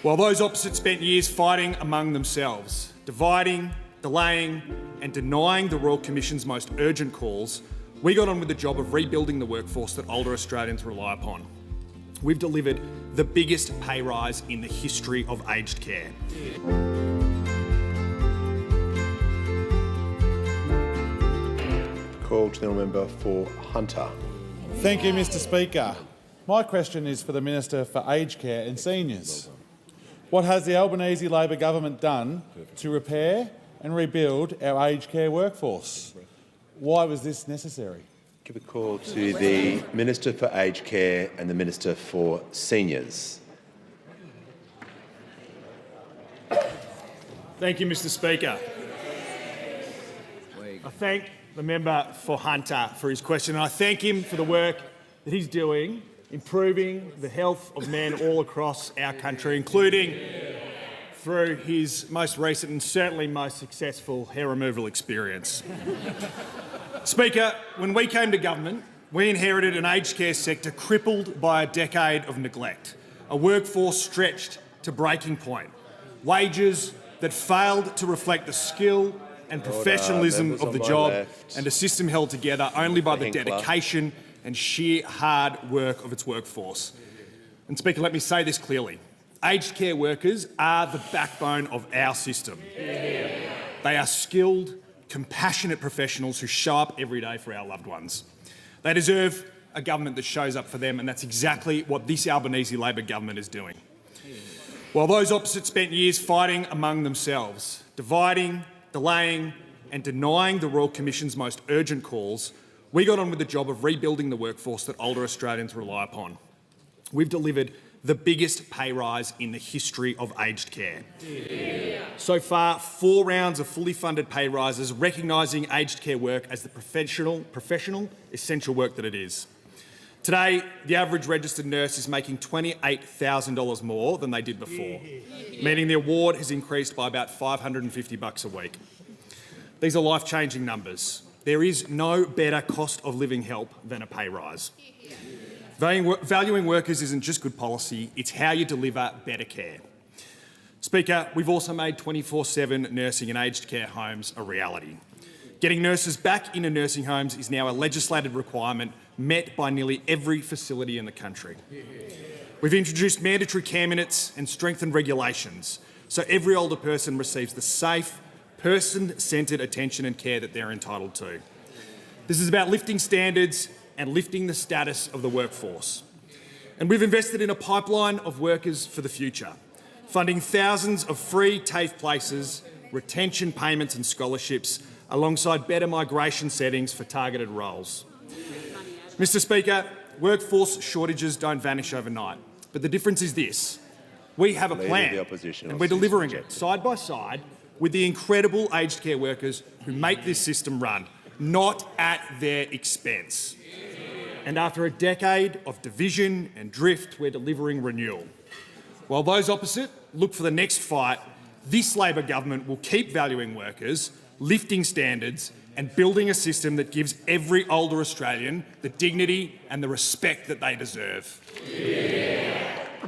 While those opposite spent years fighting among themselves, dividing, delaying and denying the Royal Commission's most urgent calls, we got on with the job of rebuilding the workforce that older Australians rely upon. We've delivered the biggest pay rise in the history of aged care. Call to the member for Hunter. Thank you, Mr Speaker. My question is for the Minister for Aged Care and Seniors. What has the Albanese Labor Government done to repair and rebuild our aged care workforce? Why was this necessary? Give a call to the Minister for Aged Care and the Minister for Seniors. Thank you, Mr Speaker. I thank the member for Hunter for his question, and I thank him for the work that he's doing improving the health of men all across our country, including through his most recent and certainly most successful hair removal experience. Speaker, when we came to government, we inherited an aged care sector crippled by a decade of neglect, a workforce stretched to breaking point, wages that failed to reflect the skill and professionalism of the job, and a system held together only by the dedication and sheer hard work of its workforce. And Speaker, let me say this clearly. Aged care workers are the backbone of our system. They are skilled, compassionate professionals who show up every day for our loved ones. They deserve a government that shows up for them, and that's exactly what this Albanese Labor Government is doing. While those opposite spent years fighting among themselves, dividing, delaying and denying the Royal Commission's most urgent calls, we got on with the job of rebuilding the workforce that older Australians rely upon. We've delivered the biggest pay rise in the history of aged care. So far, 4 rounds of fully funded pay rises recognising aged care work as the professional, essential work that it is. Today, the average registered nurse is making $28,000 more than they did before, meaning the award has increased by about $550 a week. These are life-changing numbers. There is no better cost of living help than a pay rise. Valuing workers isn't just good policy, it's how you deliver better care. Speaker, we've also made 24/7 nursing in aged care homes a reality. Getting nurses back into nursing homes is now a legislated requirement met by nearly every facility in the country. We've introduced mandatory care minutes and strengthened regulations so every older person receives the safe, person-centred attention and care that they're entitled to. This is about lifting standards and lifting the status of the workforce. And we've invested in a pipeline of workers for the future, funding thousands of free TAFE places, retention payments and scholarships, alongside better migration settings for targeted roles. Mr Speaker, workforce shortages don't vanish overnight, but the difference is this. We have a plan, and we're delivering it side by side with the incredible aged care workers who make this system run, not at their expense. And after a decade of division and drift, we're delivering renewal. While those opposite look for the next fight, this Labor government will keep valuing workers, lifting standards and building a system that gives every older Australian the dignity and the respect that they deserve.